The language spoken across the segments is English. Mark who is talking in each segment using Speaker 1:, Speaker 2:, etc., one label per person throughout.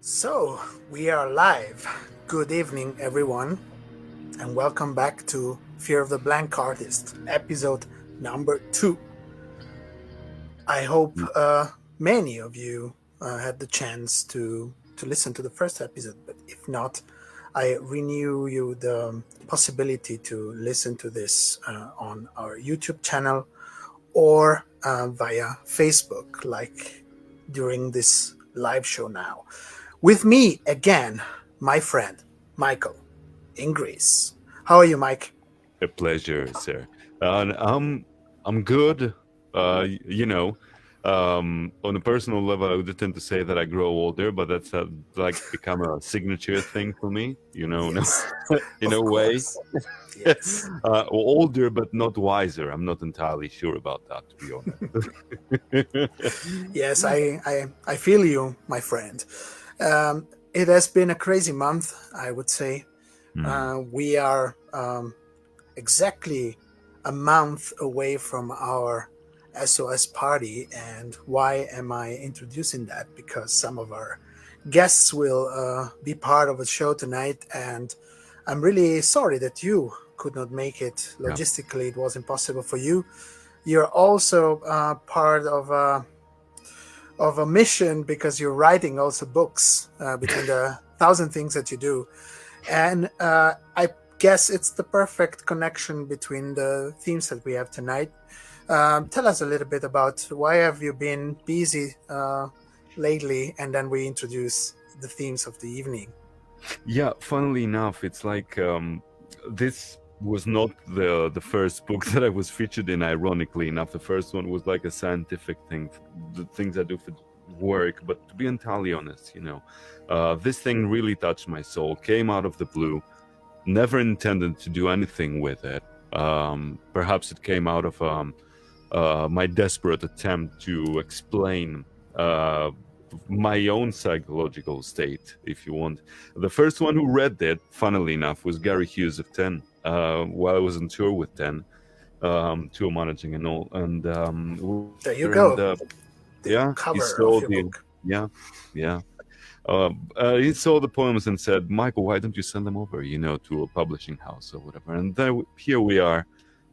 Speaker 1: So, we are live. Good evening, everyone, and welcome back to Fear of the Blank Artist, episode number 2. I hope many of you had the chance to listen to the first episode, but if not, I renew you the possibility to listen to this on our YouTube channel or via Facebook, like during this live show now. With me again, my friend Michael in Greece. How are you, Mike?
Speaker 2: A pleasure, sir. And I'm good. On a personal level, I would tend to say that I grow older, but that's like become a signature thing for me.
Speaker 1: Yes,
Speaker 2: In
Speaker 1: of
Speaker 2: a way,
Speaker 1: course. Yes.
Speaker 2: older but not wiser. I'm not entirely sure about that, to be honest.
Speaker 1: Yes, I feel you, my friend. It has been a crazy month, I would say. We are exactly a month away from our SOS party. And why am I introducing that? Because some of our guests will be part of the show tonight, and I'm really sorry that you could not make it.
Speaker 2: Yeah.
Speaker 1: Logistically, it was impossible for you. You're also part of a mission because you're writing also books between the thousand things that you do. And I guess it's the perfect connection between the themes that we have tonight. Tell us a little bit about why have you been busy lately, and then we introduce the themes of the evening.
Speaker 2: Yeah, funnily enough, it's like this was not the first book that I was featured in. Ironically enough, the first one was like a scientific thing, the things I do for work. But to be entirely honest, this thing really touched my soul. Came out of the blue. Never intended to do anything with it. Perhaps it came out of my desperate attempt to explain my own psychological state, if you want. The first one who read it, funnily enough, was Gary Hughes of 10, while I was on tour with 10, tour managing and all. And
Speaker 1: There you go.
Speaker 2: he
Speaker 1: Cover
Speaker 2: saw
Speaker 1: of your book.
Speaker 2: he saw the poems and said, Michael, why don't you send them over, to a publishing house or whatever. And here we are.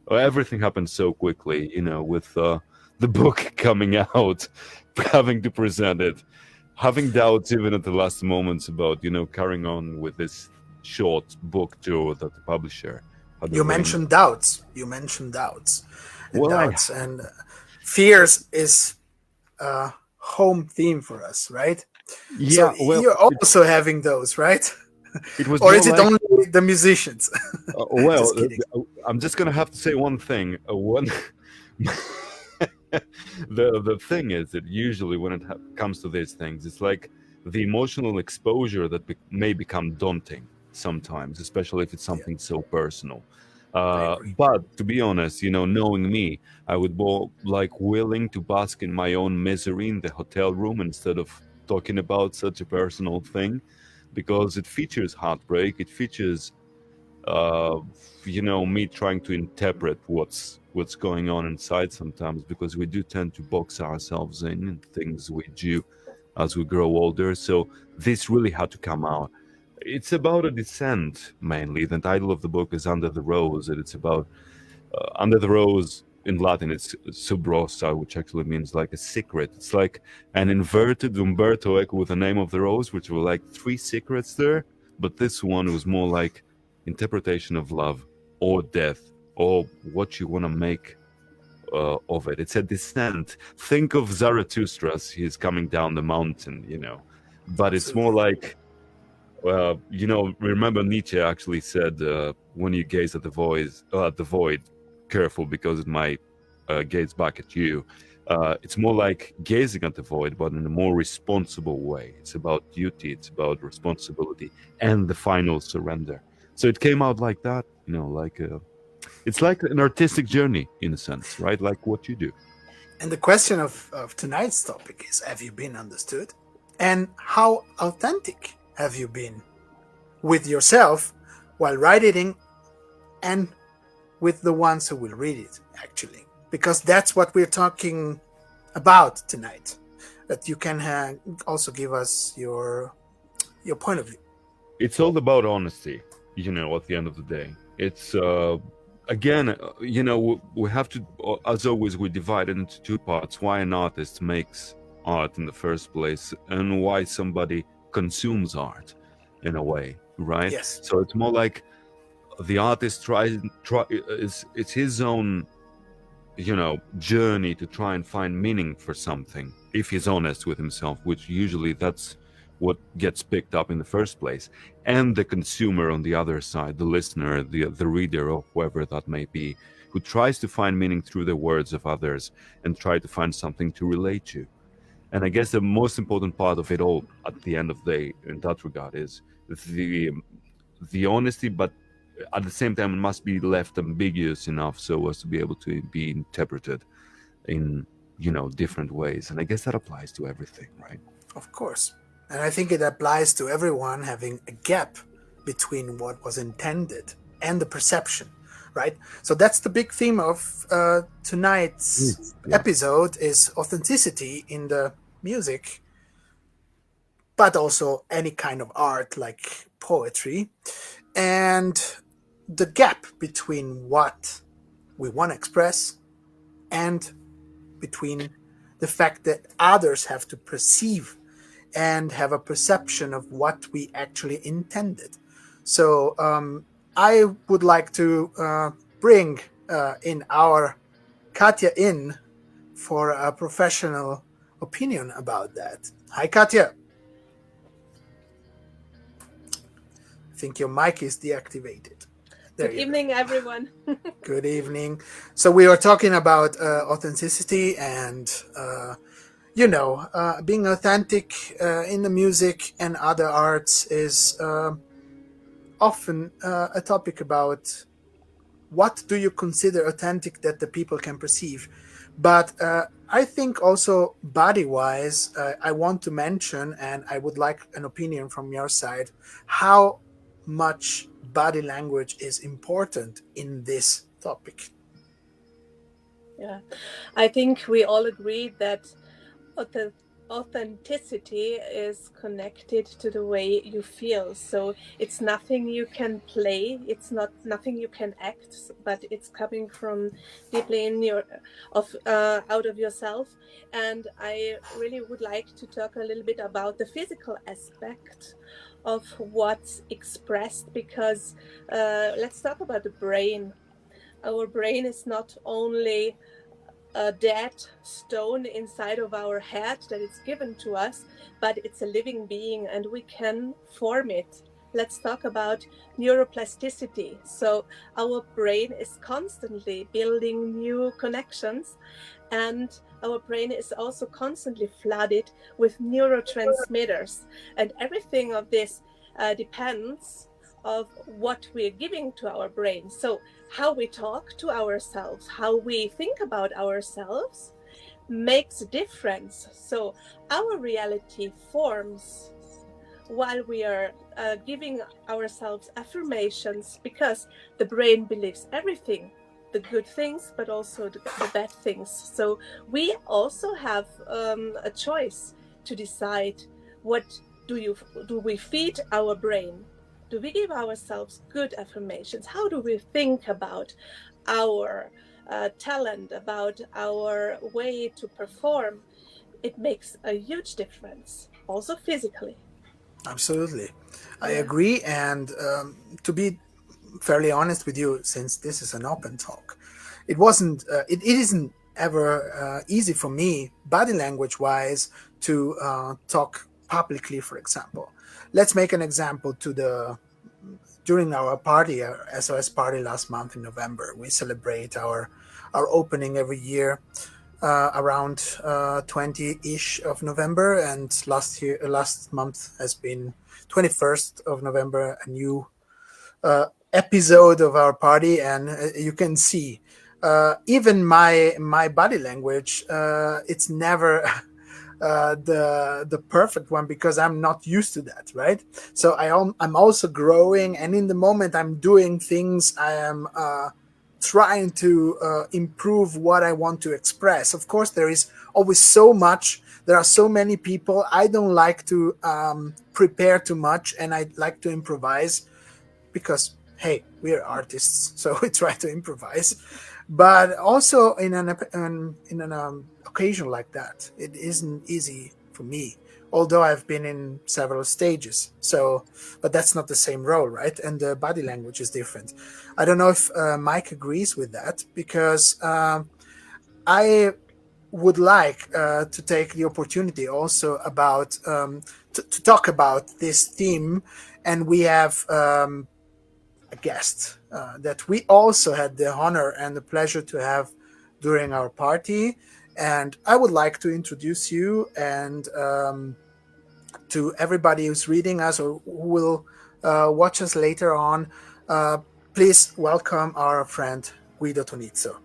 Speaker 2: Everything happened so quickly, with the book coming out, having to present it, having doubts even at the last moments about, carrying on with this short book tour that the publisher had
Speaker 1: You
Speaker 2: arranged.
Speaker 1: mentioned doubts. And
Speaker 2: Well,
Speaker 1: doubts. And fears is a home theme for us, right?
Speaker 2: Yeah,
Speaker 1: so
Speaker 2: well,
Speaker 1: you're also having those, right?
Speaker 2: it was
Speaker 1: Or
Speaker 2: more
Speaker 1: is it
Speaker 2: like,
Speaker 1: only the musicians? Just kidding.
Speaker 2: I'm just gonna have to say one thing. The thing is that usually when it comes to these things, it's like the emotional exposure that may become daunting sometimes, especially if it's something so personal.
Speaker 1: I agree.
Speaker 2: But to be honest, knowing me, I would more like willing to bask in my own misery in the hotel room instead of talking about such a personal thing, because it features heartbreak. It features me trying to interpret what's going on inside sometimes, because we do tend to box ourselves in things we do as we grow older. So this really had to come out. It's about a descent, mainly. The title of the book is Under the Rose, and it's about under the rose. In Latin, it's sub rosa, which actually means like a secret. It's like an inverted Umberto Eco with the name of the rose, which were like 3 secrets there. But this one was more like interpretation of love or death, or what you want to make of it. It's a descent. Think of Zarathustra as he's coming down the mountain, but it's more like, remember Nietzsche actually said, when you gaze at the void, careful, because it might gaze back at you. It's more like gazing at the void, but in a more responsible way. It's about duty, it's about responsibility, and the final surrender. So it came out like that, it's like an artistic journey in a sense, right? Like what you do.
Speaker 1: And the question of tonight's topic is, have you been understood? And how authentic have you been with yourself while writing, and with the ones who will read it, actually? Because that's what we're talking about tonight. That you can also give us your your point of view.
Speaker 2: It's all about honesty, at the end of the day. It's again, we have to, as always, we divide it into two parts: why an artist makes art in the first place, and why somebody consumes art, in a way, right?
Speaker 1: Yes.
Speaker 2: So it's more like the artist it's his own, journey to try and find meaning for something, if he's honest with himself, which usually that's what gets picked up in the first place. And the consumer on the other side, the listener, the reader, or whoever that may be, who tries to find meaning through the words of others and try to find something to relate to. And I guess the most important part of it all at the end of the day in that regard is the honesty, but at the same time it must be left ambiguous enough so as to be able to be interpreted in different ways. And I guess that applies to everything, right?
Speaker 1: Of course. And I think it applies to everyone having a gap between what was intended and the perception, right? So that's the big theme of tonight's episode, is authenticity in the music, but also any kind of art like poetry, and the gap between what we want to express and between the fact that others have to perceive and have a perception of what we actually intended. So I would like to bring in our Katja in for a professional opinion about that. Hi, Katja. I think your mic is deactivated.
Speaker 3: Good evening, everyone.
Speaker 1: Good evening. So we are talking about authenticity and being authentic in the music and other arts is often a topic about what do you consider authentic that the people can perceive. But I think also body-wise, I want to mention, and I would like an opinion from your side, how much body language is important in this topic.
Speaker 3: Yeah, I think we all agree that authenticity is connected to the way you feel. So it's nothing you can play, it's nothing you can act, but it's coming from deeply in out of yourself. And I really would like to talk a little bit about the physical aspect of what's expressed, because let's talk about the brain. Our brain is not only a dead stone inside of our head that is given to us, but it's a living being and we can form it. Let's talk about neuroplasticity. So our brain is constantly building new connections, and our brain is also constantly flooded with neurotransmitters, and everything of this depends of what we're giving to our brain. So how we talk to ourselves, how we think about ourselves makes a difference. So our reality forms while we are giving ourselves affirmations, because the brain believes everything, the good things, but also the bad things. So we also have a choice to decide, what do we feed our brain? Do we give ourselves good affirmations? How do we think about our talent, about our way to perform? It makes a huge difference, also physically.
Speaker 1: Absolutely. I agree. And to be fairly honest with you, since this is an open talk, it isn't ever easy for me, body language wise, to talk publicly, for example. Let's make an example during our party, our SOS party last month in November. We celebrate our opening every year around 20-ish of November, and last month has been 21st of November, a new episode of our party. And you can see even my body language, it's never the perfect one, because I'm not used to that, right? So I'm also growing, and in the moment I'm doing things, I am trying to improve what I want to express. Of course, there is always so much. There are so many people. I don't like to prepare too much, and I like to improvise because, hey, we're artists, so we try to improvise. But also in an occasion like that, it isn't easy for me. Although I've been in several stages, but that's not the same role, right? And the body language is different. I don't know if Mike agrees with that, because I would like to take the opportunity also about to talk about this theme, and we have a guest that we also had the honor and the pleasure to have during our party. And I would like to introduce you and to everybody who's reading us or who will watch us later on. Please welcome our friend Guido Tonizzo.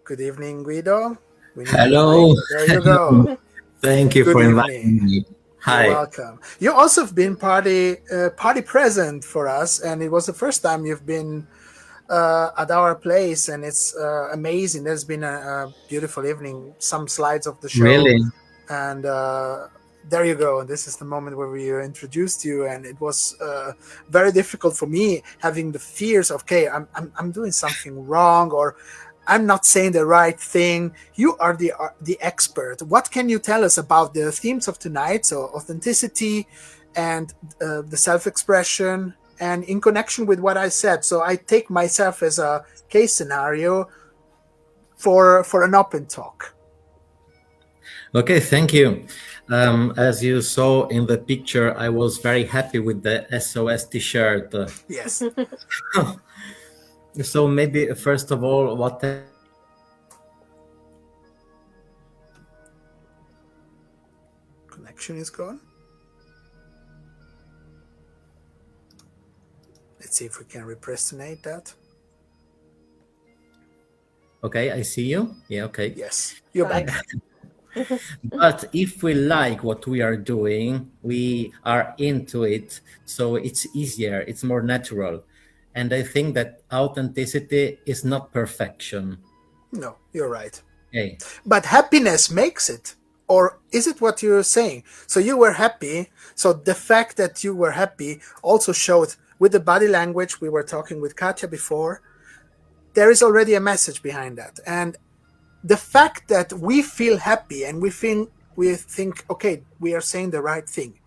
Speaker 1: Good evening, Guido.
Speaker 4: Hello.
Speaker 1: There you go.
Speaker 4: Thank you
Speaker 1: Good
Speaker 4: for
Speaker 1: evening.
Speaker 4: inviting me. Hi.
Speaker 1: You're welcome. You also have been party present for us, and it was the first time you've been at our place, and it's amazing. There's been a beautiful evening, some slides of the show.
Speaker 4: Really?
Speaker 1: And there you go. This is the moment where we introduced you, and it was very difficult for me, having the fears of, okay, I'm doing something wrong, or I'm not saying the right thing. You are the expert. What can you tell us about the themes of tonight? So authenticity and the self-expression, and in connection with what I said. So I take myself as a case scenario for an open talk.
Speaker 4: Okay, thank you. As you saw in the picture, I was very happy with the SOS t-shirt.
Speaker 1: Yes.
Speaker 4: So maybe first of all, what
Speaker 1: Connection is gone. Let's see if we can represonate that.
Speaker 4: Okay, I see you. Yeah, okay.
Speaker 1: Yes, you're back.
Speaker 4: But if we like what we are doing, we are into it, so it's easier, it's more natural. And I think that authenticity is not perfection.
Speaker 1: No, you're right.
Speaker 4: Okay.
Speaker 1: But happiness makes it. Or is it what you're saying? So you were happy. So the fact that you were happy also showed with the body language. We were talking with Katja before. There is already a message behind that. And the fact that we feel happy and we think, okay, we are saying the right thing.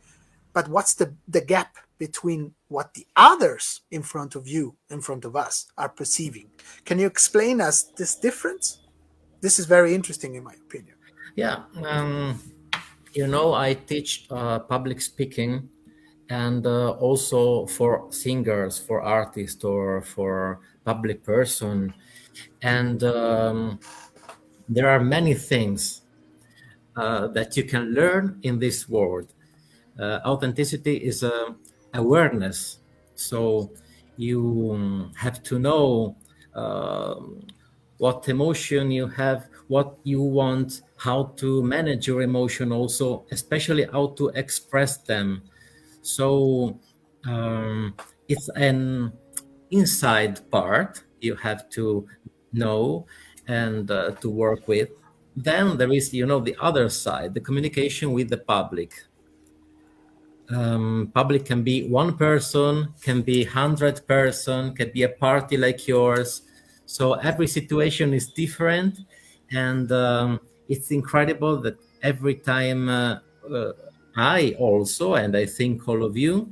Speaker 1: But what's the gap between what the others in front of you, in front of us, are perceiving? Can you explain us this difference? This is very interesting, in my opinion.
Speaker 4: Yeah, I teach public speaking, and also for singers, for artists, or for public person. And there are many things that you can learn in this world. Authenticity is awareness. So you have to know what emotion you have, what you want, how to manage your emotion also, especially how to express them. So it's an inside part you have to know and to work with. Then there is, the other side, the communication with the public. Public can be one person, can be 100 person, can be a party like yours. So every situation is different, and it's incredible that every time I also, and I think all of you,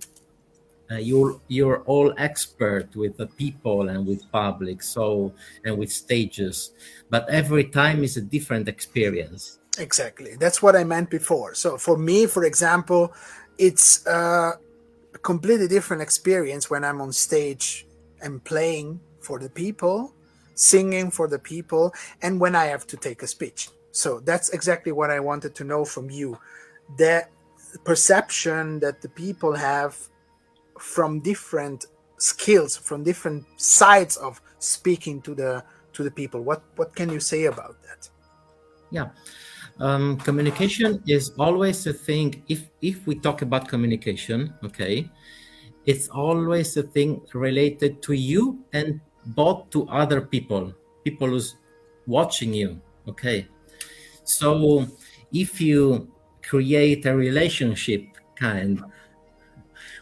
Speaker 4: you're all expert with the people and with public, and with stages, but every time is a different experience.
Speaker 1: Exactly. That's what I meant before. So for me, for example, it's a completely different experience when I'm on stage and playing for the people, singing for the people, and when I have to take a speech. So that's exactly what I wanted to know from you. The perception that the people have from different skills, from different sides of speaking to the people. What can you say about that?
Speaker 4: Yeah. Communication is always a thing. If we talk about communication, okay, It's always a thing related to you and both to other people who's watching you. Okay. So if you create a relationship kind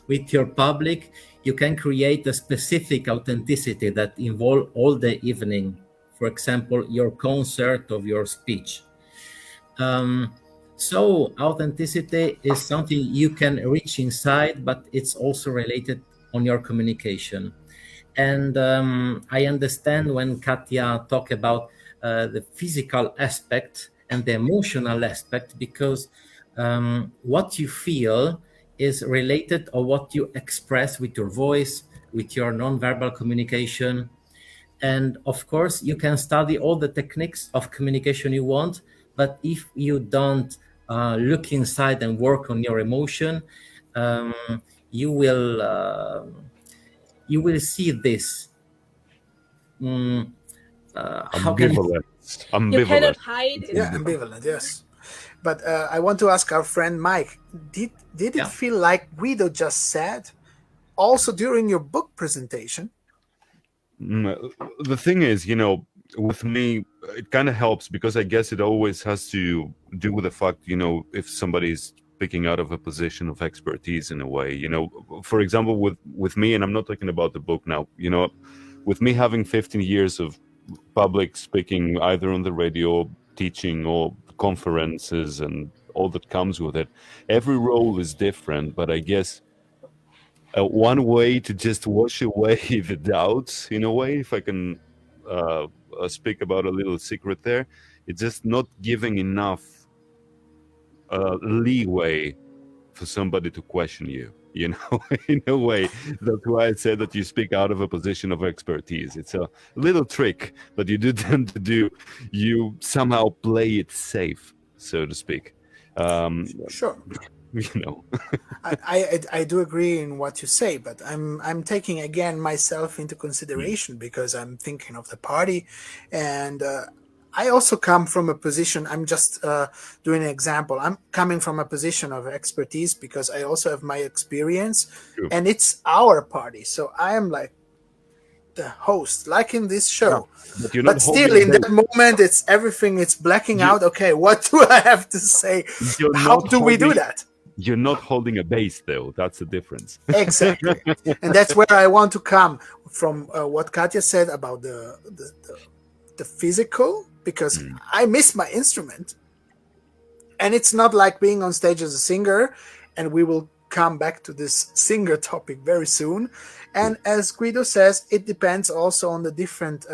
Speaker 4: with your public, you can create a specific authenticity that involve all the evening. For example, your concert or your speech. So authenticity is something you can reach inside, but it's also related on your communication. And I understand when Katja talk about the physical aspect and the emotional aspect, because what you feel is related or what you express with your voice, with your nonverbal communication. And of course, you can study all the techniques of communication you want, but if you don't look inside and work on your emotion, um, you will you will see this. How can
Speaker 2: Ambivalent.
Speaker 3: You cannot
Speaker 2: Ambivalent.
Speaker 3: hide it.
Speaker 1: Yeah, ambivalent, yes. But I want to ask our friend Mike, did it
Speaker 4: Yeah.
Speaker 1: feel like Guido just said, also during your book presentation?
Speaker 2: The thing is, with me, it kind of helps because I guess it always has to do with the fact, if somebody's picking out of a position of expertise in a way, for example, with me, and I'm not talking about the book now, with me having 15 years of public speaking, either on the radio, teaching, or conferences, and all that comes with it, every role is different. But I guess one way to just wash away the doubts, in a way, if I can speak about a little secret there, it's just not giving enough leeway for somebody to question you. In a way, that's why I said that you speak out of a position of expertise. It's a little trick that you do tend to do. You somehow play it safe, so to speak.
Speaker 1: Sure.
Speaker 2: I
Speaker 1: I do agree in what you say, but I'm taking again myself into consideration because I'm thinking of the party, and I also come from a position. I'm just doing an example. I'm coming from a position of expertise because I also have my experience,
Speaker 2: True.
Speaker 1: and it's our party. So I am like the host, like in this show.
Speaker 2: But you're
Speaker 1: But
Speaker 2: not
Speaker 1: still,
Speaker 2: holding
Speaker 1: in
Speaker 2: back.
Speaker 1: that moment, it's everything. It's blacking out. Okay, what do I have to say?
Speaker 2: You're
Speaker 1: How
Speaker 2: not
Speaker 1: do we do
Speaker 2: holding-
Speaker 1: that?
Speaker 2: You're not holding a base, though. That's the difference.
Speaker 1: Exactly, and that's where I want to come from. What Katja said about the physical, because I miss my instrument, and it's not like being on stage as a singer. And we will come back to this singer topic very soon. And as Guido says, it depends also on the different.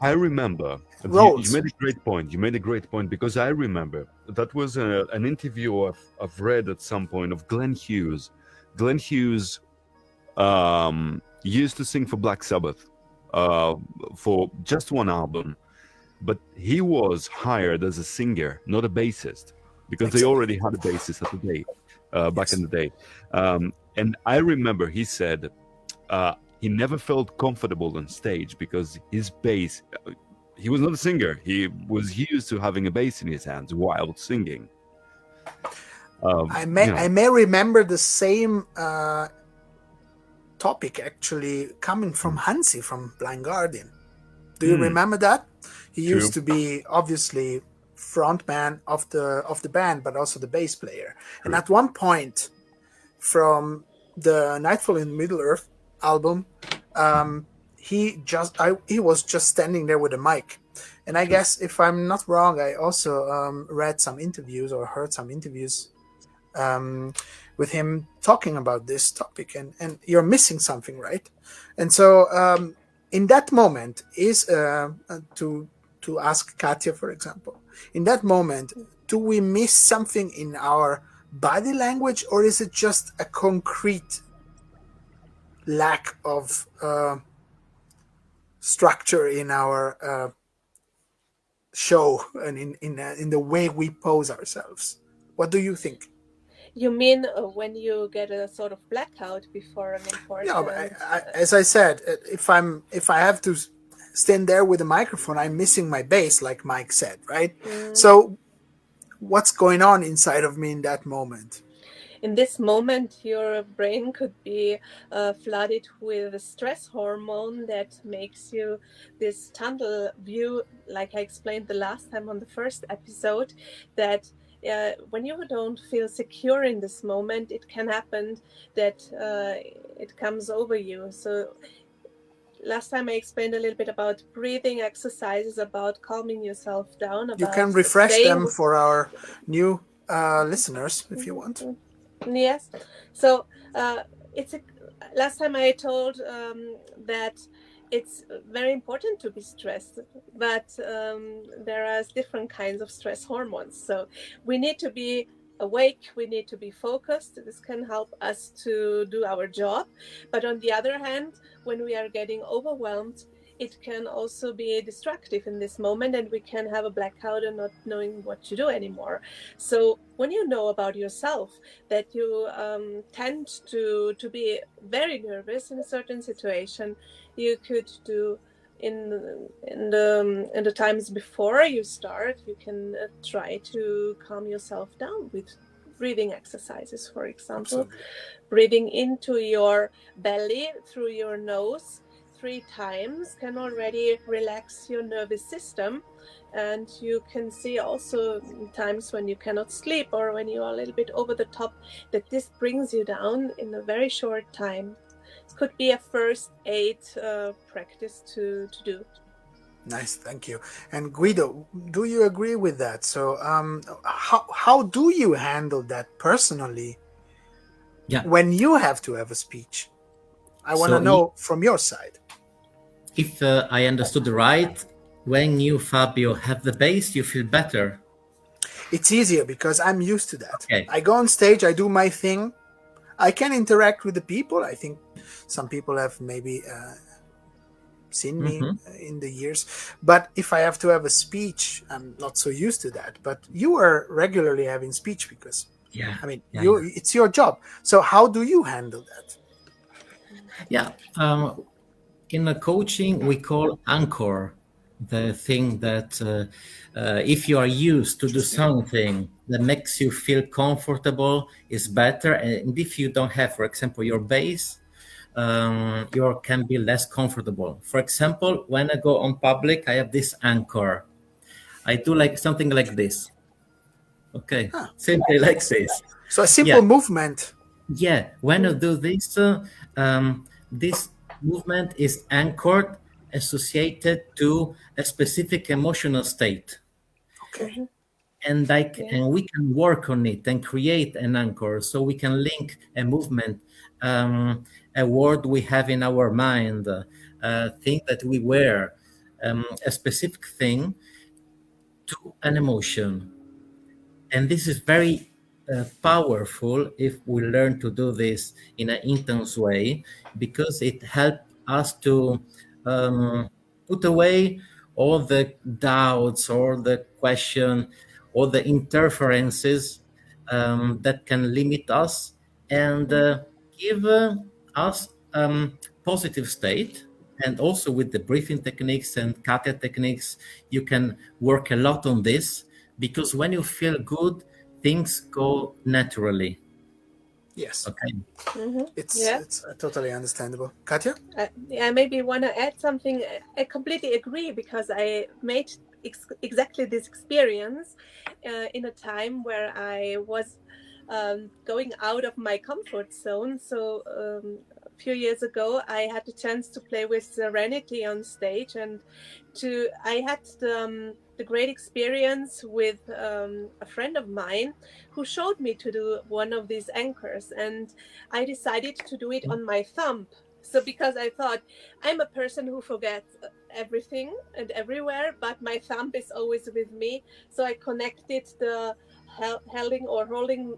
Speaker 2: I remember.
Speaker 1: Roles.
Speaker 2: You made a great point. You made a great point because I remember that was an interview I've read at some point of Glenn Hughes. Glenn Hughes used to sing for Black Sabbath for just one album, but he was hired as a singer, not a bassist, because they already had a bassist at the day, back in the day. And I remember he said he never felt comfortable on stage because his bass. He was not a singer. He was used to having a bass in his hands while singing.
Speaker 1: I may remember the same topic actually coming from Hansi from Blind Guardian. Do you remember that? He used to be obviously frontman of the band, but also the bass player. And at one point, from the Nightfall in Middle Earth album, he was just standing there with a mic. And I guess if I'm not wrong, I also read some interviews or heard some interviews with him talking about this topic, and you're missing something, right? And so in that moment is to ask Katja, for example, in that moment, do we miss something in our body language, or is it just a concrete lack of structure in our show and in the way we pose ourselves? What do you think?
Speaker 3: You mean when you get a sort of blackout before an important?
Speaker 1: Yeah, but as I said, if I have to stand there with a microphone, I'm missing my bass, like Mike said, right? So what's going on inside of me in that moment?
Speaker 3: in this moment, your brain could be flooded with a stress hormone that makes you this tunnel view, like I explained the last time on the first episode, that when you don't feel secure in this moment, it can happen that it comes over you. So last time I explained a little bit about breathing exercises, about calming yourself down. About
Speaker 1: you can refresh them for our new listeners if you want.
Speaker 3: Yes. So last time I told that it's very important to be stressed, but there are different kinds of stress hormones. So we need to be awake, we need to be focused. This can help us to do our job. But on the other hand, when we are getting overwhelmed, it can also be destructive in this moment, and we can have a blackout and not knowing what to do anymore. So when you know about yourself that you tend to be very nervous in a certain situation, you could do in the times before you start, you can try to calm yourself down with breathing exercises, for example.
Speaker 1: Absolutely.
Speaker 3: Breathing into your belly through your nose 3 times can already relax your nervous system. And you can see also times when you cannot sleep or when you are a little bit over the top, that this brings you down in a very short time. It could be a first aid practice to do.
Speaker 1: Nice, thank you. And Guido, do you agree with that? So how do you handle that personally when you have to have a speech? I want to know from your side.
Speaker 4: If I understood right, when you, Fabio, have the bass, you feel better.
Speaker 1: It's easier because I'm used to that.
Speaker 4: Okay.
Speaker 1: I go on stage, I do my thing. I can interact with the people. I think some people have maybe seen me in the years. But if I have to have a speech, I'm not so used to that. But you are regularly having speech because, it's your job. So how do you handle that?
Speaker 4: Yeah. In the coaching, we call anchor the thing that if you are used to do something that makes you feel comfortable is better. And if you don't have, for example, your base, you can be less comfortable. For example, when I go on public, I have this anchor. I do like something like this. Okay, simply like this.
Speaker 1: So a simple movement.
Speaker 4: Yeah, when I do this, this movement is anchored, associated to a specific emotional state.
Speaker 1: Okay.
Speaker 4: And we can work on it and create an anchor, so we can link a movement, a word we have in our mind, a thing that we wear, a specific thing to an emotion. And this is very powerful if we learn to do this in an intense way, because it helps us to put away all the doubts or the question or the interferences that can limit us, and give us positive state. And also with the breathing techniques and Katja techniques, you can work a lot on this, because when you feel good, things go naturally.
Speaker 1: Yes.
Speaker 4: Okay.
Speaker 1: It's totally understandable. Katja?
Speaker 3: I maybe want to add something. I completely agree, because I made exactly this experience in a time where I was going out of my comfort zone. So a few years ago, I had the chance to play with Serenity on stage, and I had the great experience with a friend of mine who showed me to do one of these anchors, and I decided to do it on my thumb. So because I thought, I'm a person who forgets everything and everywhere, but my thumb is always with me. So I connected the holding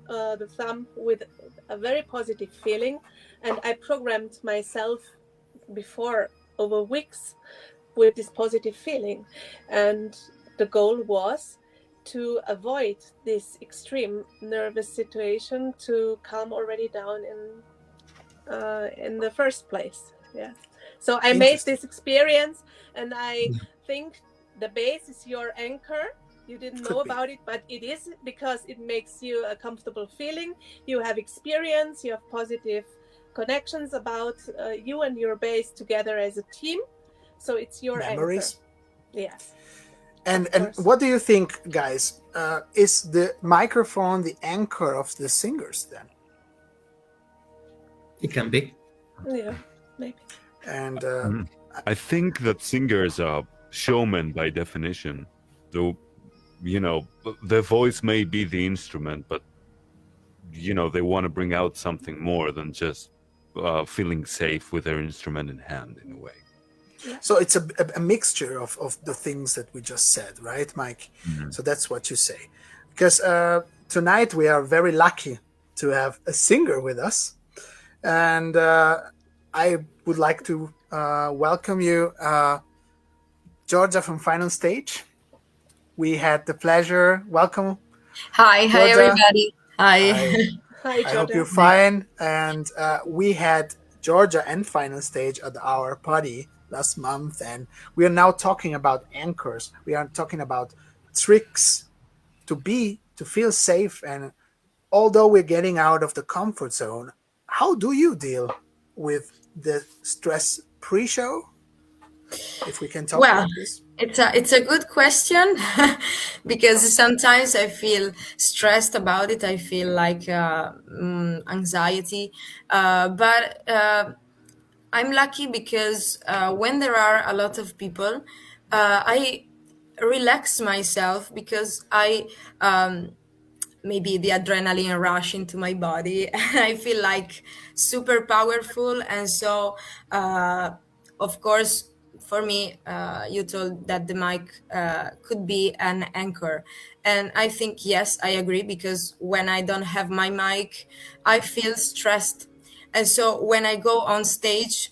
Speaker 3: the thumb with a very positive feeling, and I programmed myself before over weeks with this positive feeling. And the goal was to avoid this extreme nervous situation, to calm already down in the first place. Yeah. So I made this experience, and I think the base is your anchor, You didn't
Speaker 1: Could
Speaker 3: know
Speaker 1: be.
Speaker 3: about it, but it is, because it makes you a comfortable feeling. You have experience, you have positive connections about you and your bass together as a team. So it's your
Speaker 1: Memories.
Speaker 3: anchor. Yes.
Speaker 1: And
Speaker 3: Of course.
Speaker 1: what do you think, guys? Is the microphone the anchor of the singers then?
Speaker 4: It can be.
Speaker 3: Yeah, maybe.
Speaker 1: And
Speaker 2: I think that singers are showmen by definition. Though, you know, their voice may be the instrument, but, you know, they want to bring out something more than just feeling safe with their instrument in hand, in a way.
Speaker 1: so it's a mixture of the things that we just said, right, Mike? So that's what you say. Because tonight we are very lucky to have a singer with us. And I would like to welcome you, Giorgia from Final Stage. We had the pleasure. Welcome.
Speaker 5: Hi
Speaker 1: Giorgia.
Speaker 5: everybody. Hi.
Speaker 3: Hi,
Speaker 1: I hope
Speaker 3: Giorgia.
Speaker 1: you're fine. And we had Giorgia and Final Stage at our party last month, and we are now talking about anchors. We are talking about tricks to feel safe. And although we're getting out of the comfort zone, how do you deal with the stress pre-show? If we can talk
Speaker 5: Well,
Speaker 1: about this.
Speaker 5: it's a good question because sometimes I feel stressed about it. I feel like anxiety, but I'm lucky because when there are a lot of people, I relax myself because I maybe the adrenaline rush into my body. I feel like super powerful, and so of course for me, you told that the mic could be an anchor, and I think yes, I agree, because when I don't have my mic, I feel stressed, and so when I go on stage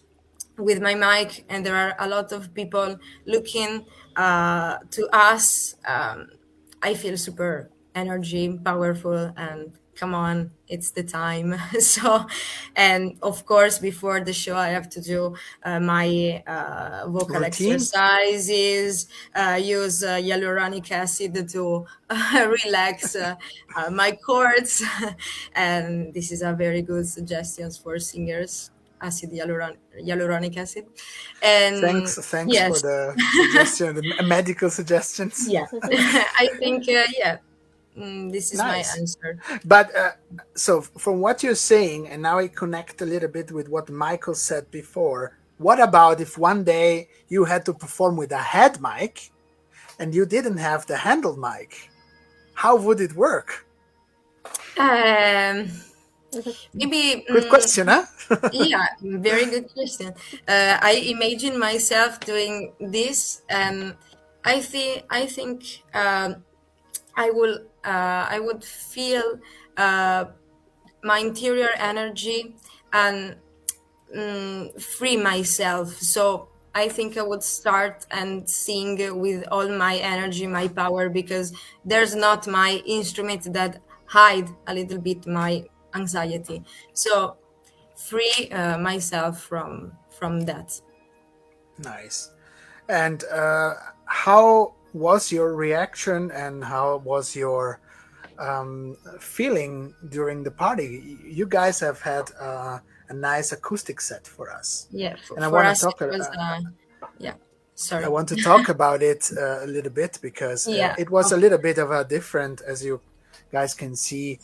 Speaker 5: with my mic and there are a lot of people looking to us, I feel super energy, powerful, and come on, it's the time. So, and of course, before the show, I have to do my vocal
Speaker 1: Routine?
Speaker 5: exercises, use hyaluronic acid to relax my cords, and this is a very good suggestions for singers. Hyaluronic acid, and
Speaker 1: Thanks
Speaker 5: yes,
Speaker 1: for the suggestion, the medical suggestions.
Speaker 5: yeah. I think yeah, this is my
Speaker 1: Nice.
Speaker 5: answer.
Speaker 1: But so from what you're saying, and now I connect a little bit with what Michael said before, what about if one day you had to perform with a head mic and you didn't have the handle mic? How would it work?
Speaker 5: Maybe
Speaker 1: Good question, huh?
Speaker 5: yeah, very good question. I imagine myself doing this, and I think I would feel my interior energy and free myself. So I think I would start and sing with all my energy, my power, because there's not my instrument that hide a little bit my anxiety. So free myself from that.
Speaker 1: Nice. And how was your reaction and how was your feeling during the party? You guys have had a nice acoustic set for us.
Speaker 5: Yeah,
Speaker 1: And I
Speaker 5: for
Speaker 1: want
Speaker 5: us
Speaker 1: to talk.
Speaker 5: it was yeah. Sorry.
Speaker 1: I want to talk about it a little bit because
Speaker 5: Yeah.
Speaker 1: it was a little bit of a different, as you guys can see,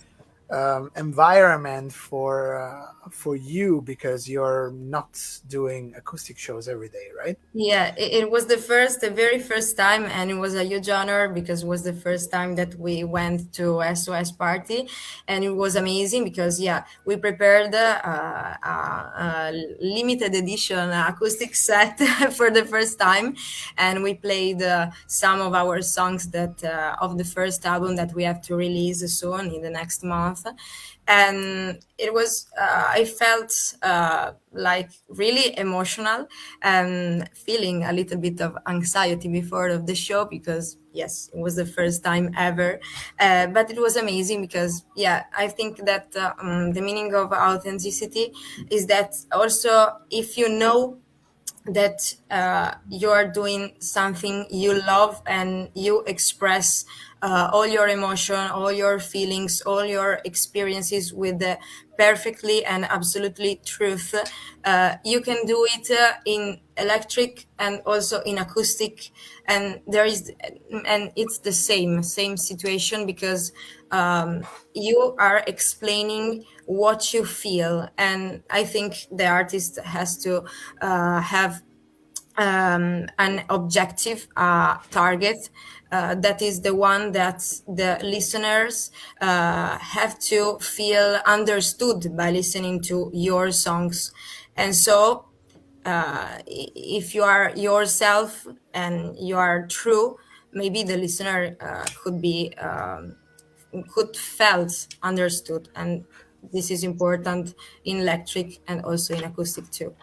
Speaker 1: environment for you, because you're not doing acoustic shows every day, right?
Speaker 5: Yeah, it was the very first time, and it was a huge honor because it was the first time that we went to SOS party, and it was amazing because yeah, we prepared a limited edition acoustic set for the first time, and we played some of our songs that of the first album that we have to release soon in the next month, and it was I felt like really emotional and feeling a little bit of anxiety before of the show because yes, it was the first time ever, but it was amazing because yeah, I think that the meaning of authenticity is that also if you know that you are doing something you love and you express all your emotion, all your feelings, all your experiences with the perfectly and absolutely truth. You can do it in electric and also in acoustic, and it's the same situation, because you are explaining what you feel, and I think the artist has to have an objective target, that is the one that the listeners have to feel understood by listening to your songs. And so if you are yourself and you are true, maybe the listener could felt understood, and this is important in electric and also in acoustic too.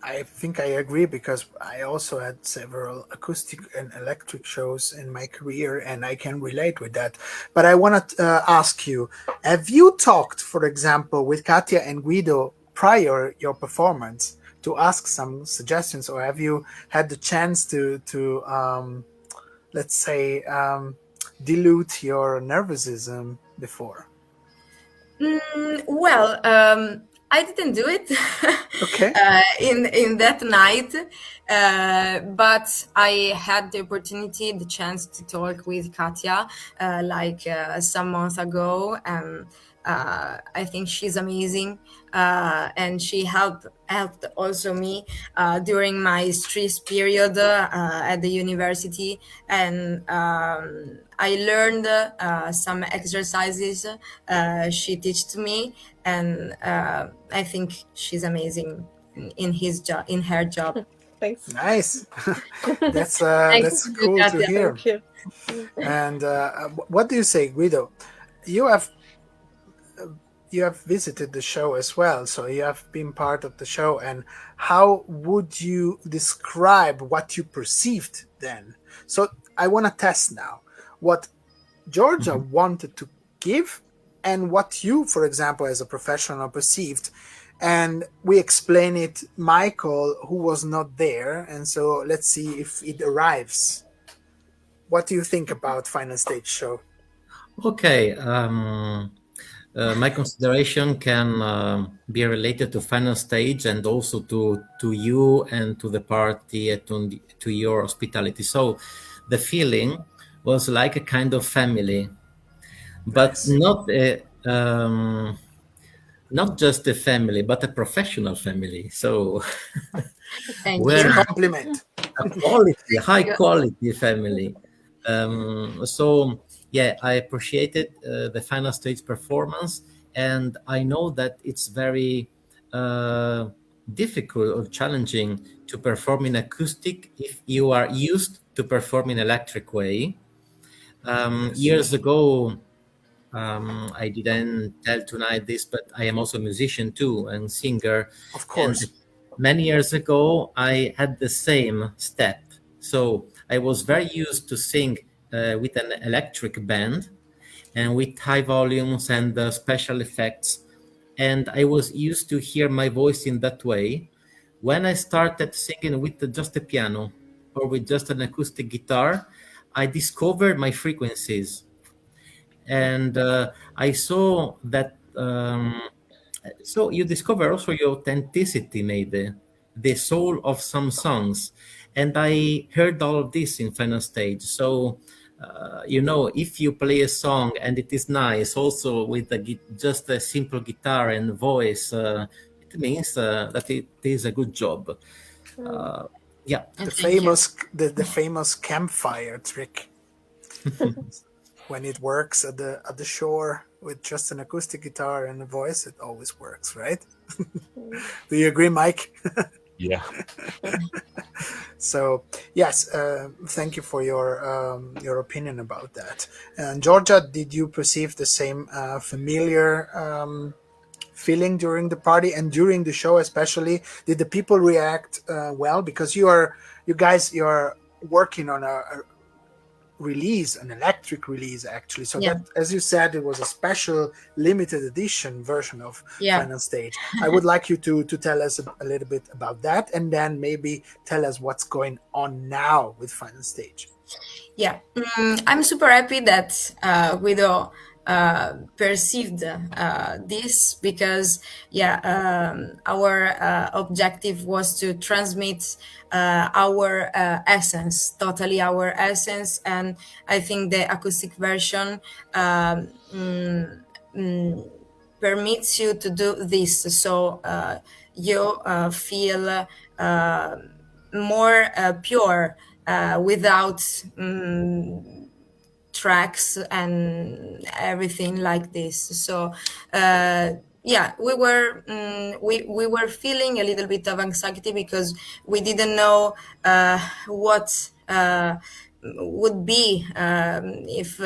Speaker 1: I think I agree, because I also had several acoustic and electric shows in my career, and I can relate with that. But I want to ask you, have you talked, for example, with Katja and Guido prior your performance to ask some suggestions, or have you had the chance to let's say, dilute your nervosism before?
Speaker 5: Well, I didn't do it
Speaker 1: Okay.
Speaker 5: in that night, but I had the opportunity, the chance to talk with Katja some months ago, and I think she's amazing, and she helped also me during my stress period at the university, and I learned some exercises she taught me, and I think she's amazing in her job.
Speaker 3: Thanks.
Speaker 1: Nice. that's
Speaker 5: Thanks to you,
Speaker 1: cool to
Speaker 5: Katja.
Speaker 1: hear.
Speaker 3: Thank you.
Speaker 1: And what do you say, Guido? You have visited the show as well, so you have been part of the show. And how would you describe what you perceived then? So I want to test now what Giorgia wanted to give and what you, for example, as a professional perceived. And we explain it, Michael, who was not there. And so let's see if it arrives. What do you think about Final Stage Show?
Speaker 4: Okay. My consideration can be related to final stage and also to you and to the party and to your hospitality. So the feeling was like a kind of family, but
Speaker 1: Nice.
Speaker 4: not just a family, but a professional family. So
Speaker 5: Thank
Speaker 4: where
Speaker 5: you.
Speaker 1: Compliment.
Speaker 4: a high quality family. So yeah, I appreciated the final stage performance, and I know that it's very difficult or challenging to perform in acoustic if you are used to perform in electric way. Years ago, I didn't tell tonight this, but I am also a musician too and singer.
Speaker 1: Of course.
Speaker 4: And many years ago, I had the same step. So I was very used to sing with an electric band and with high volumes and special effects. And I was used to hear my voice in that way. When I started singing with just a piano or with just an acoustic guitar, I discovered my frequencies. And I saw that. So you discover also your authenticity, maybe the soul of some songs, and I heard all of this in final stage. So if you play a song and it is nice, also with just a simple guitar and voice, it means that it is a good job. Yeah,
Speaker 1: The famous campfire trick. When it works at the shore with just an acoustic guitar and a voice, it always works, right? Do you agree, Mike?
Speaker 2: Yeah.
Speaker 1: So yes, thank you for your opinion about that. And Giorgia, did you perceive the same familiar feeling during the party and during the show, especially? Did the people react well? Because you guys are working on a release, an electric release actually. So
Speaker 5: Yeah.
Speaker 1: that, as you said, it was a special limited edition version of
Speaker 5: Yeah.
Speaker 1: Final Stage. I would like you to tell us a little bit about that, and then maybe tell us what's going on now with Final Stage.
Speaker 5: Yeah, I'm super happy that Guido perceived this, because our objective was to transmit our essence, totally our essence, and I think the acoustic version permits you to do this, so you feel more pure, without tracks and everything like this. So we were feeling a little bit of anxiety, because we didn't know what would be, if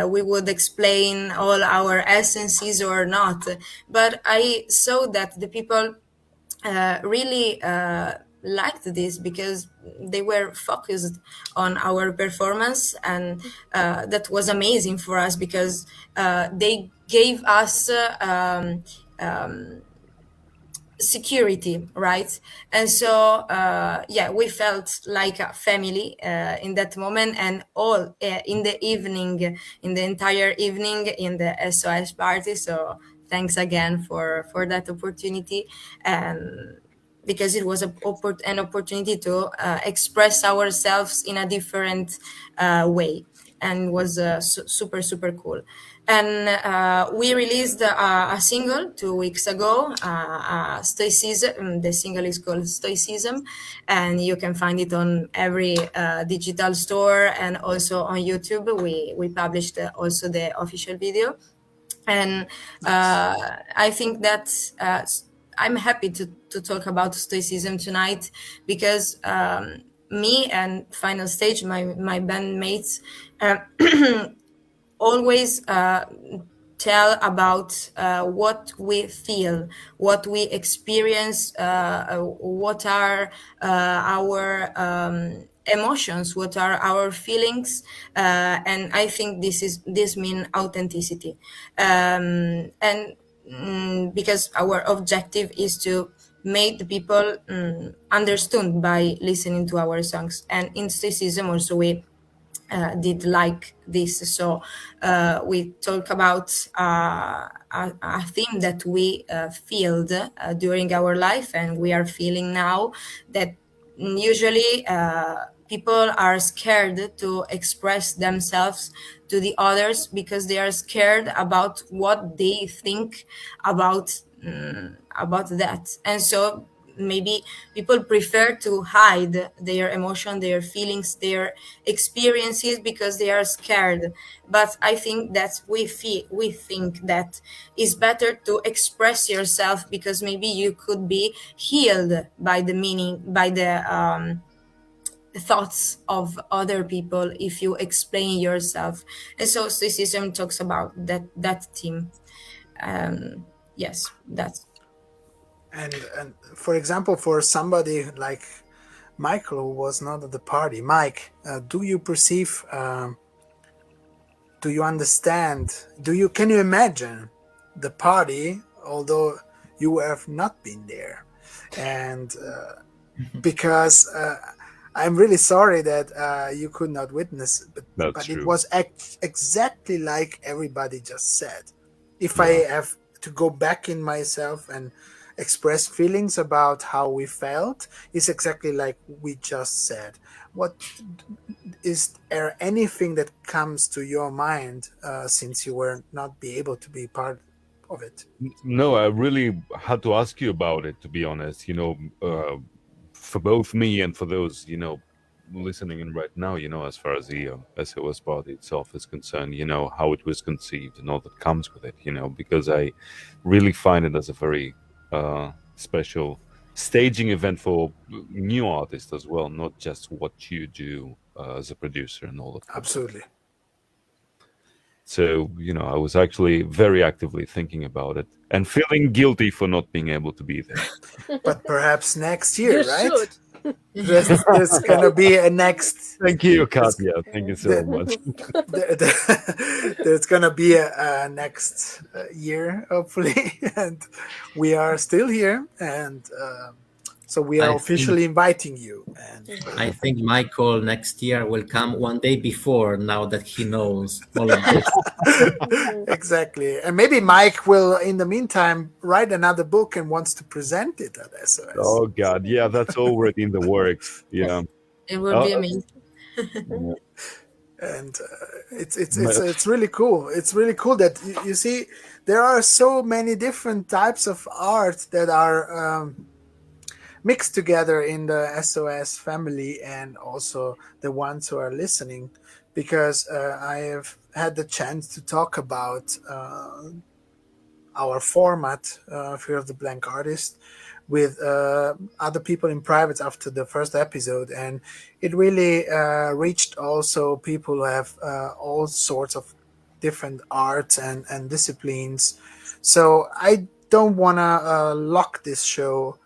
Speaker 5: we would explain all our essences or not. But I saw that the people really liked this, because they were focused on our performance, and that was amazing for us, because they gave us security, right? And so we felt like a family in that moment, and all in the evening, in the entire evening, in the SOS party. So thanks again for that opportunity, and because it was an opportunity to express ourselves in a different way, and was super cool. And we released a single 2 weeks ago, Stoicism. The single is called Stoicism, and you can find it on every digital store, and also on YouTube. We published also the official video. And I think that I'm happy to talk about Stoicism tonight, because me and Final Stage, my bandmates, always tell about what we feel, what we experience, what are our emotions, what are our feelings, and I think this means authenticity, and because our objective is to make the people understood by listening to our songs. And in Stoicism also we did like this. So we talk about a theme that we felt during our life, and we are feeling now, that usually people are scared to express themselves to the others, because they are scared about what they think about that. And so maybe people prefer to hide their emotion, their feelings, their experiences, because they are scared. But I think that we think that it's better to express yourself, because maybe you could be healed by the meaning, by the thoughts of other people, if you explain yourself. And so Stoicism talks about that theme. Yes, that's.
Speaker 1: And for example, for somebody like Michael, who was not at the party, Mike, do you perceive, do you understand, can you imagine the party, although you have not been there? And because I'm really sorry that you could not witness, but
Speaker 2: true.
Speaker 1: It was exactly like everybody just said. If I have to go back in myself and express feelings about how we felt, it's exactly like we just said. What is there anything that comes to your mind since you were not be able to be part of it?
Speaker 2: No, I really had to ask you about it, to be honest. For both me and for those listening in right now, as far as the SOS party itself is concerned, how it was conceived and all that comes with it, because I really find it as a very special staging event for new artists as well, not just what you do as a producer and all that.
Speaker 1: Absolutely.
Speaker 2: So, I was actually very actively thinking about it and feeling guilty for not being able to be there.
Speaker 1: But perhaps next year,
Speaker 3: You
Speaker 1: right?
Speaker 3: should.
Speaker 1: there's gonna be a next.
Speaker 2: Thank you, Katja. Thank you so much.
Speaker 1: There's gonna be a next year, hopefully, and we are still here, and so we are officially inviting you. And
Speaker 4: I think Michael next year will come one day before, now that he knows all of this.
Speaker 1: exactly, and maybe Mike will, in the meantime, write another book and wants to present it at SOS.
Speaker 2: Oh God, yeah, that's already in the works. Yeah,
Speaker 5: It would be amazing.
Speaker 1: And it's really cool. It's really cool that you see there are so many different types of art that are mixed together in the SOS family, and also the ones who are listening, because I have had the chance to talk about our format, Fear of the Blank Artist, with other people in private after the first episode, and it really reached also people who have all sorts of different arts and disciplines. So I don't want to lock this show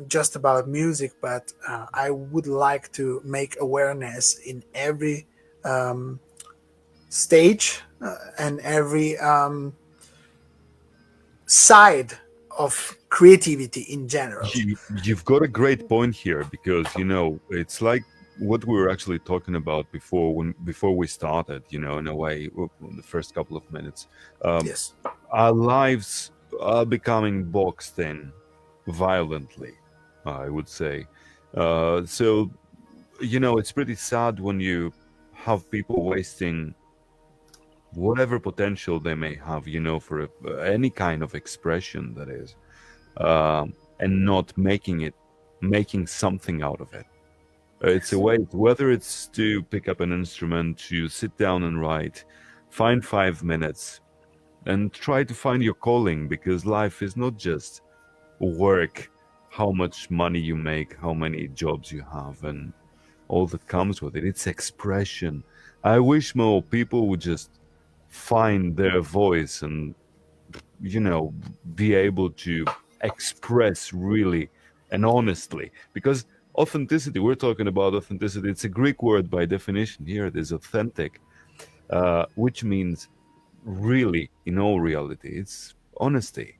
Speaker 1: just about music, but I would like to make awareness in every stage and every side of creativity in general.
Speaker 2: You've got a great point here, because it's like what we were actually talking about before we started. In a way, in the first couple of minutes,
Speaker 1: Yes.
Speaker 2: our lives are becoming boxed in violently, I would say. So it's pretty sad when you have people wasting whatever potential they may have, for any kind of expression, that is, and not making something out of it. It's a way, whether it's to pick up an instrument, to sit down and write, find 5 minutes and try to find your calling, because life is not just work, how much money you make, how many jobs you have, and all that comes with it. It's expression. I wish more people would just find their voice and be able to express really and honestly, because authenticity, we're talking about authenticity, it's a Greek word by definition. Here it is, authentic, which means really, in all reality, it's honesty.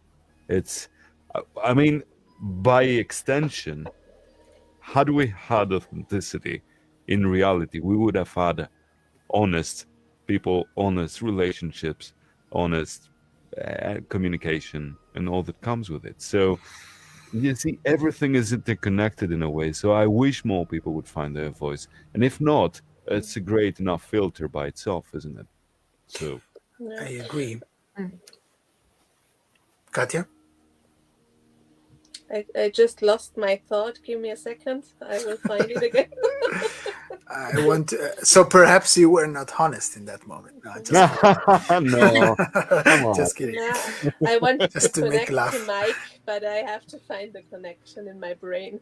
Speaker 2: It's by extension, had we had authenticity in reality, we would have had honest people, honest relationships, honest communication, and all that comes with it. So you see, everything is interconnected in a way. So I wish more people would find their voice, and if not, it's a great enough filter by itself, isn't it? So
Speaker 1: I agree. Katja?
Speaker 3: I just lost my thought. Give me a second. I will find it again.
Speaker 1: I want to, so perhaps you were not honest in that moment. No, just
Speaker 2: no, come on.
Speaker 1: just kidding.
Speaker 3: No, I wanted
Speaker 1: Just
Speaker 3: to
Speaker 1: to make
Speaker 3: connect
Speaker 1: laugh.
Speaker 3: to Mike, but I have to find the connection in my brain.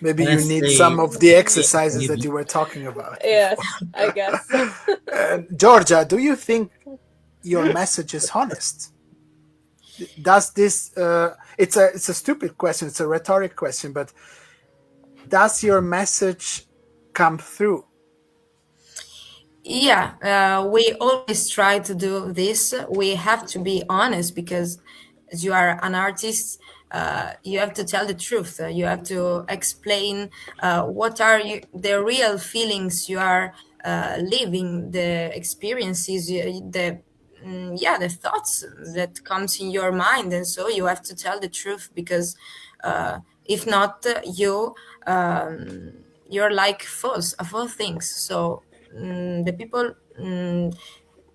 Speaker 1: Maybe you need
Speaker 4: Honestly,
Speaker 1: some of the exercises that you were talking about.
Speaker 3: Yes, I guess.
Speaker 1: Giorgia, do you think your message is honest? Does this? It's a stupid question. It's a rhetoric question, but does your message come through?
Speaker 5: Yeah, we always try to do this. We have to be honest, because as you are an artist, you have to tell the truth. You have to explain what are the real feelings you are living, the experiences, the thoughts that comes in your mind, and so you have to tell the truth, because if not, you're like false things. So the people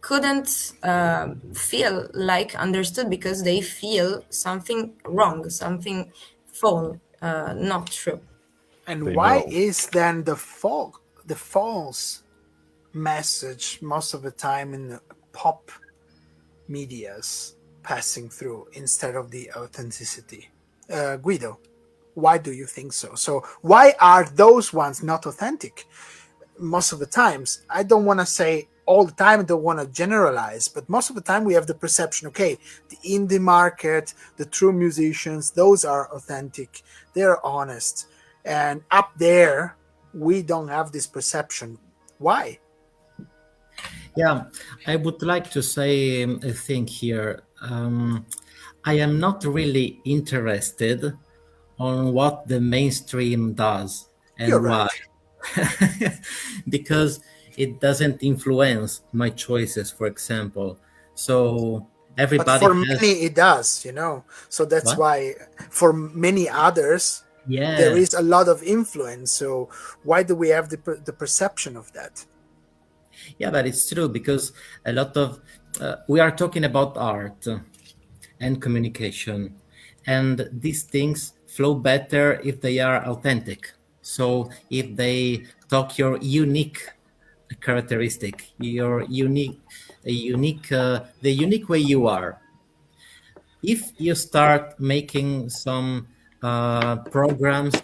Speaker 5: couldn't feel like understood, because they feel something wrong, something not true.
Speaker 1: And
Speaker 2: They
Speaker 1: why
Speaker 2: know.
Speaker 1: is then the false message most of the time in the pop medias passing through instead of the authenticity? Guido, why do you think so? So why are those ones not authentic? Most of the times, I don't want to say all the time, I don't want to generalize, but most of the time we have the perception, okay, the indie market, the true musicians, those are authentic, they're honest. and up there we don't have this perception. Why?
Speaker 4: Yeah, I would like to say a thing here. I am not really interested on what the mainstream does
Speaker 1: You're
Speaker 4: and why.
Speaker 1: right.
Speaker 4: Because it doesn't influence my choices, for example. So
Speaker 1: But
Speaker 4: everybody
Speaker 1: for
Speaker 4: has
Speaker 1: many it does, so that's
Speaker 4: what?
Speaker 1: why for many others there
Speaker 4: Yeah,
Speaker 1: is a lot of influence. So why do we have the perception of that?
Speaker 4: yeah, but it's true because a lot of we are talking about art and communication, and these things flow better if they are authentic. So if they talk your unique characteristic, your the unique way you are. If you start making some programs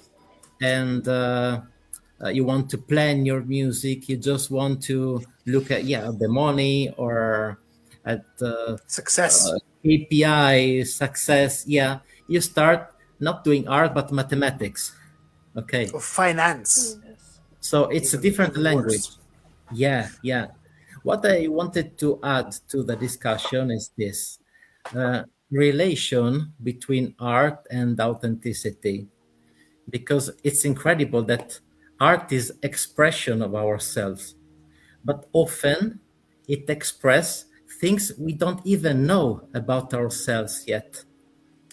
Speaker 4: and you want to plan your music, you just want to look at the money or at
Speaker 1: Success
Speaker 4: KPI success. Yeah, you start not doing art but mathematics. Okay,
Speaker 1: of finance,
Speaker 3: Yes.
Speaker 4: so it's a different
Speaker 1: even
Speaker 4: language.
Speaker 1: worse.
Speaker 4: Yeah, yeah. What I wanted to add to the discussion is this relation between art and authenticity, because it's incredible that art is expression of ourselves, but often it expresses things we don't even know about ourselves yet.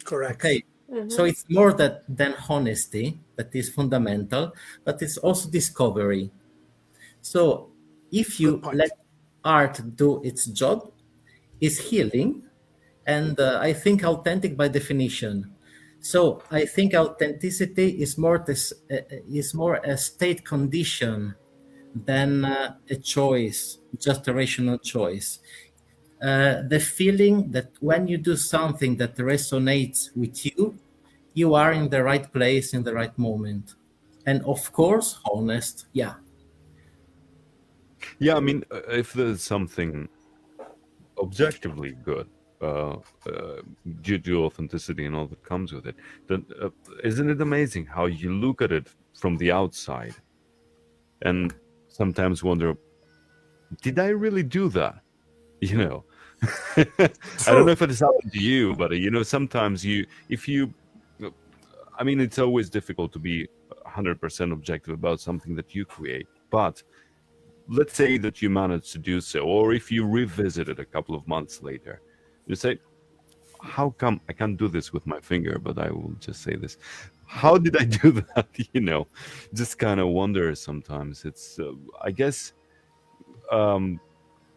Speaker 1: Correct.
Speaker 4: Okay, so
Speaker 3: Mm-hmm.
Speaker 4: it's more than honesty that is fundamental, but it's also discovery. So if
Speaker 1: Good
Speaker 4: you let
Speaker 1: point.
Speaker 4: art do its job, is healing, and I think authentic by definition. So I think authenticity is more a state condition than a choice, just a rational choice. The feeling that when you do something that resonates with you, you are in the right place in the right moment, and of course, honest. Yeah,
Speaker 2: Yeah, I mean, if there's something objectively good uh, uh, due to authenticity and all that comes with it, then isn't it amazing how you look at it from the outside and sometimes wonder, did I really do that? You know, I don't know
Speaker 1: True.
Speaker 2: if it has happened to you, but sometimes if you, I mean, it's always difficult to be 100% objective about something that you create, but let's say that you manage to do so, or if you revisit it a couple of months later, you say, how come I can't do this with my finger, but I will just say this. How did I do that? Just kind of wonder sometimes. It's, I guess, um,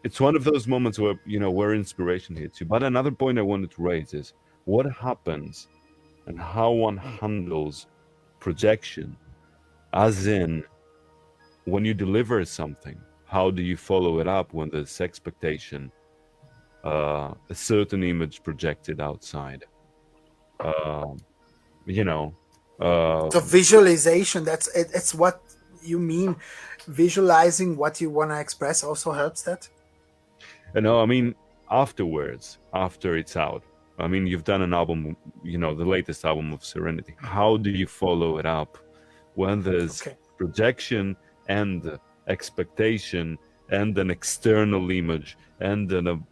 Speaker 2: it's one of those moments where inspiration hits you. But another point I wanted to raise is what happens and how one handles projection, as in when you deliver something, how do you follow it up when there's expectation, a certain image projected outside? Uh, you know, uh,
Speaker 1: So visualization, it's what you mean. Visualizing what you want to express also helps that.
Speaker 2: I mean, afterwards, after it's out, I mean, you've done an album, the latest album of Serenity. How do you follow it up when there's
Speaker 1: Okay.
Speaker 2: projection and expectation and an external image and then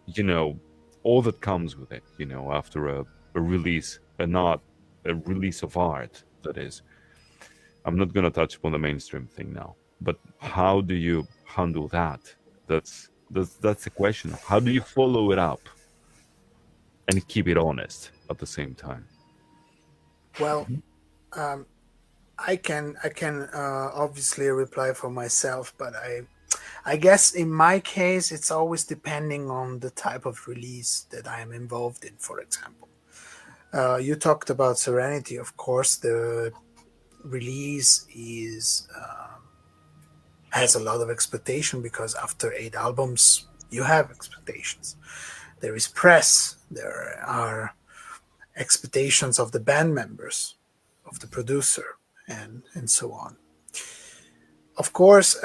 Speaker 2: all that comes with it, after a release, and not a release of art, that is. I'm not going to touch upon the mainstream thing now, but how do you handle that? That's the question. How do you follow it up and keep it honest at the same time?
Speaker 1: Well, I can obviously reply for myself, but I guess in my case it's always depending on the type of release that I am involved in. For example, you talked about Serenity. Of course, the release is has a lot of expectation because after 8 albums, you have expectations. There is press. There are expectations of the band members, of the producer, and so on. Of course,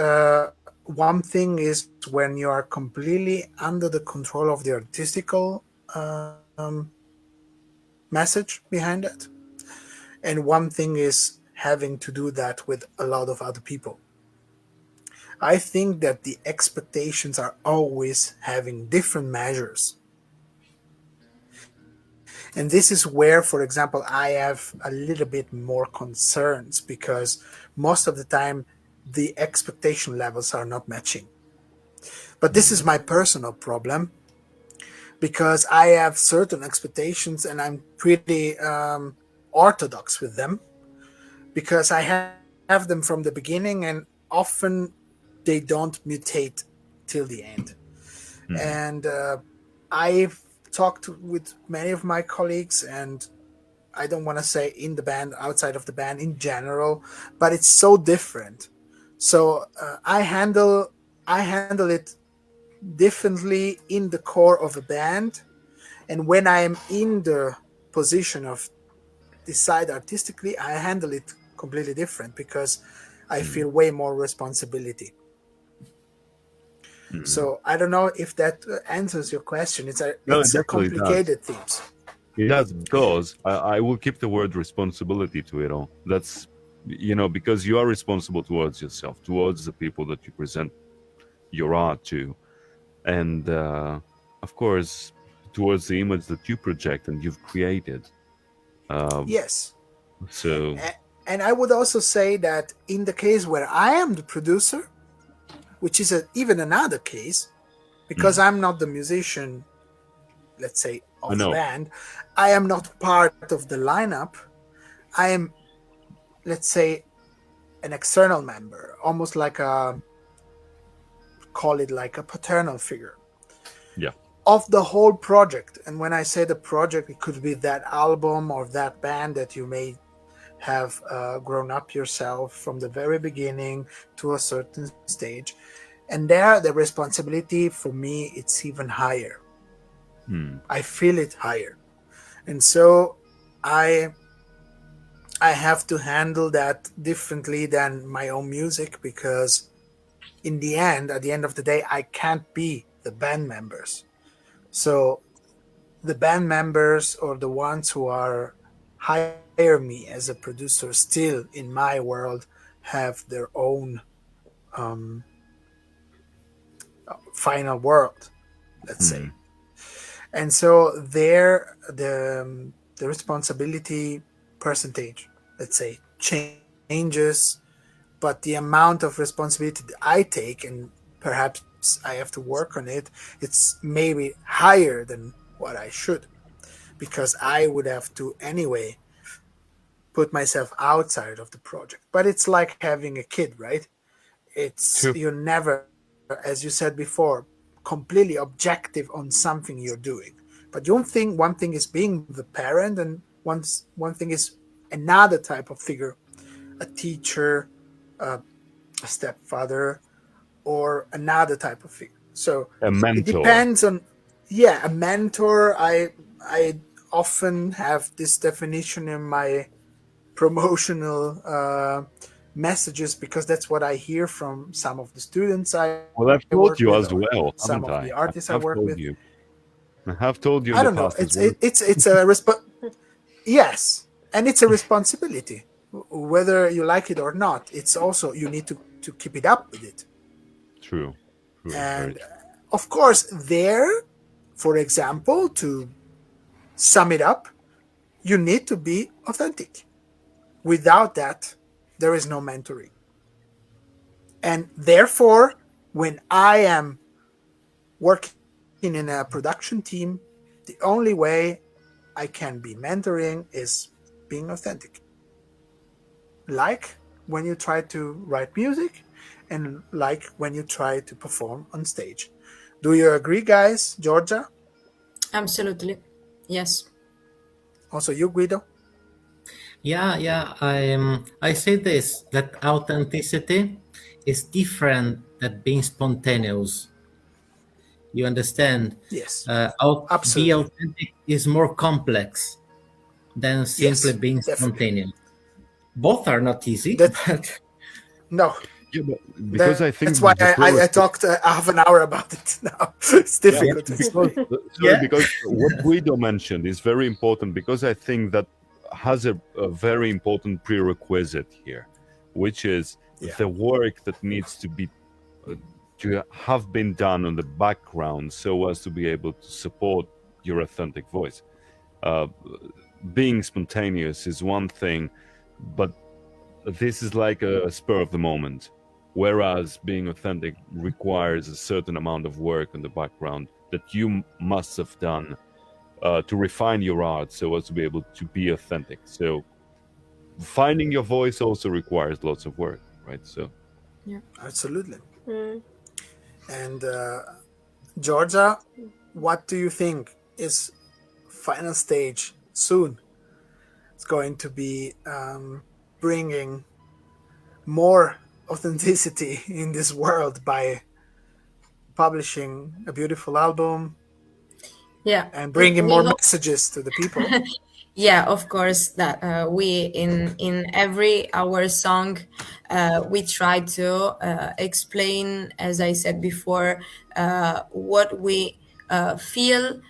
Speaker 1: one thing is when you are completely under the control of the artistical message behind it, and one thing is having to do that with a lot of other people. I think that the expectations are always having different measures. And this is where, for example, I have a little bit more concerns, because most of the time the expectation levels are not matching. But this is my personal problem, because I have certain expectations and I'm pretty orthodox with them, because I have them from the beginning, and often they don't mutate till the end. And I've talked with many of my colleagues, and I don't want to say in the band, outside of the band, in general, but it's so different. So I handle it differently in the core of a band, and when I am in the position of decide artistically, I handle it completely different, because I feel way more responsibility. So I don't know if that answers your question. It's a complicated theme.
Speaker 2: It does, because I will keep the word responsibility to it all. That's, because you are responsible towards yourself, towards the people that you present your art to, and of course towards the image that you project and you've created.
Speaker 1: Yes.
Speaker 2: So,
Speaker 1: and I would also say that in the case where I am the producer, which is even another case, because I'm not the musician, let's say, of the band, I am not part of the lineup. I am, let's say, an external member, almost like call it like a paternal figure.
Speaker 2: Yeah.
Speaker 1: Of the whole project. And when I say the project, it could be that album or that band that you may have grown up yourself from the very beginning to a certain stage. And there, the responsibility for me, it's even higher. I feel it higher. And so I have to handle that differently than my own music, because in the end, at the end of the day, I can't be the band members. So the band members, or the ones who are hire me as a producer, still in my world have their own final word, let's say. And so there, the responsibility percentage, let's say, changes, but the amount of responsibility that I take, and perhaps I have to work on it, it's maybe higher than what I should, because I would have to anyway put myself outside of the project. But it's like having a kid, right? It's you're never, as you said before, completely objective on something you're doing. But one thing is being the parent, and one thing is another type of figure, a teacher, a stepfather, or another type of figure. So
Speaker 2: a mentor.
Speaker 1: It depends on, a mentor. I often have this definition in my promotional messages, because that's what I hear from some of the students
Speaker 2: I've told you as well,
Speaker 1: some of the artists I work with.
Speaker 2: I have told you.
Speaker 1: I don't know. It's a yes, and it's a responsibility, whether you like it or not. It's also, you need to keep it up with it.
Speaker 2: True.
Speaker 1: And of course, there, for example, to sum it up, you need to be authentic. Without that, there is no mentoring. And therefore, when I am working in a production team, the only way I can be mentoring is being authentic. Like when you try to write music, and like when you try to perform on stage. Do you agree, guys? Giorgia?
Speaker 5: Absolutely. Yes.
Speaker 1: Also you, Guido?
Speaker 4: Yeah. I say this, that authenticity is different than being spontaneous. You understand?
Speaker 1: Yes.
Speaker 4: Absolutely. Be authentic is more complex than simply being spontaneous. Both are not easy. But
Speaker 1: no.
Speaker 2: Yeah, because I think
Speaker 1: that's why I talked half an hour about it now. It's difficult.
Speaker 2: Because what Guido mentioned is very important, because I think that has a very important prerequisite here, which is the work that needs to be to have been done on the background so as to be able to support your authentic voice. Being spontaneous is one thing, but this is like a spur of the moment, whereas being authentic requires a certain amount of work in the background that you must have done to refine your art so as to be able to be authentic. So finding your voice also requires lots of work, right? So
Speaker 1: absolutely. And Giorgia, what do you think is final stage soon? It's going to be bringing more authenticity in this world by publishing a beautiful album, and bringing more messages to the people.
Speaker 5: Yeah, of course, that we in every our song we try to explain, as I said before, what we feel,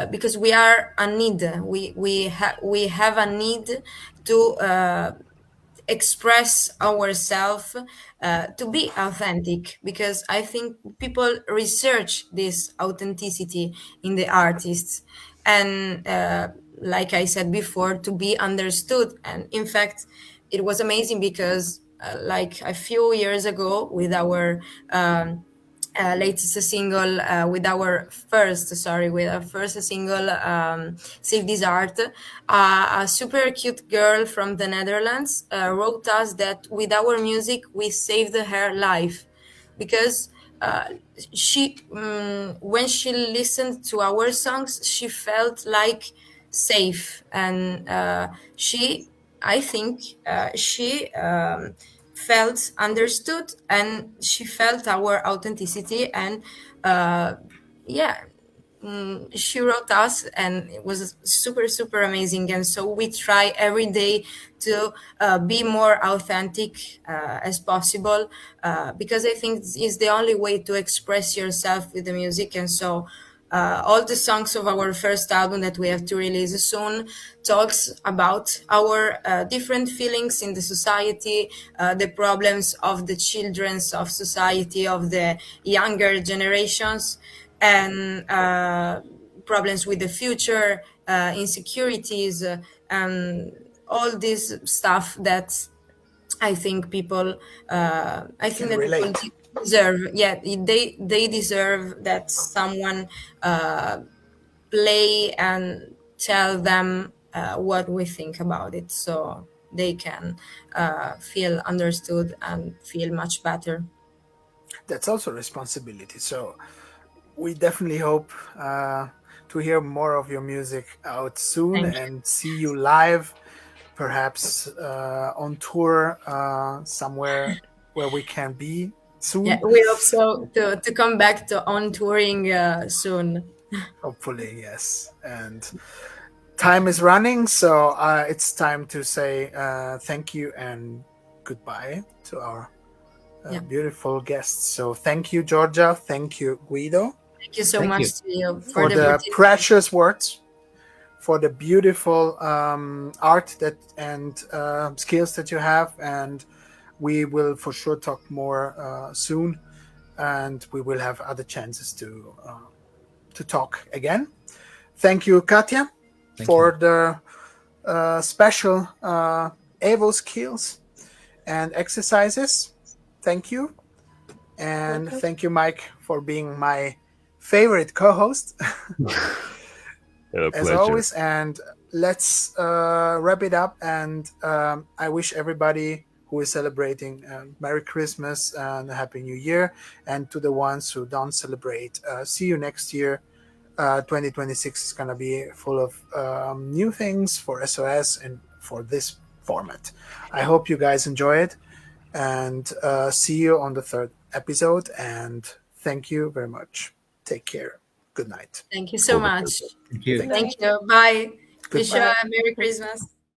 Speaker 5: because we are a need, we have a need to express ourselves, to be authentic, because I think people research this authenticity in the artists, and like I said before, to be understood. And in fact, it was amazing because like a few years ago, with our latest single, with our first single, Save This Art, a super cute girl from the Netherlands wrote us that with our music we saved her life, because she when she listened to our songs, she felt like safe, and she I think she felt understood, and she felt our authenticity, and yeah, she wrote us, and it was super amazing. And so we try every day to be more authentic as possible, because I think it's the only way to express yourself with the music. And so all the songs of our first album that we have to release soon talks about our different feelings in the society, the problems of the children's of society, of the younger generations, and problems with the future, insecurities, and all this stuff that I think people I think that
Speaker 1: relate.
Speaker 5: people deserve. Yeah, they deserve that someone play and tell them what we think about it, so they can feel understood and feel much better.
Speaker 1: That's also responsibility. So we definitely hope to hear more of your music out soon.
Speaker 5: Thank you.
Speaker 1: And see you live, perhaps on tour somewhere where we can be soon.
Speaker 5: Yeah, we hope so to come back to on touring soon.
Speaker 1: Hopefully, yes. And time is running, so it's time to say thank you and goodbye to our beautiful guests. So thank you, Giorgia. Thank you, Guido.
Speaker 5: Thank you so
Speaker 4: Thank
Speaker 5: much
Speaker 4: you.
Speaker 5: to you
Speaker 1: for the precious words, for the beautiful art that and skills that you have. And we will for sure talk more soon, and we will have other chances to talk again. Thank you, Katja, for the special Evo skills and exercises. Thank you. And thank you, Mike, for being my favorite co-host as always. And let's wrap it up. And I wish everybody who is celebrating Merry Christmas and a Happy New Year. And to the ones who don't celebrate, see you next year. 2026 is going to be full of new things for SOS and for this format. I hope you guys enjoy it, and see you on the third episode. And thank you very much. Take care. Good night.
Speaker 5: Thank you so much.
Speaker 4: Thank you.
Speaker 5: Thank you. Bye.
Speaker 1: Goodbye.
Speaker 5: Wish you a Merry Christmas.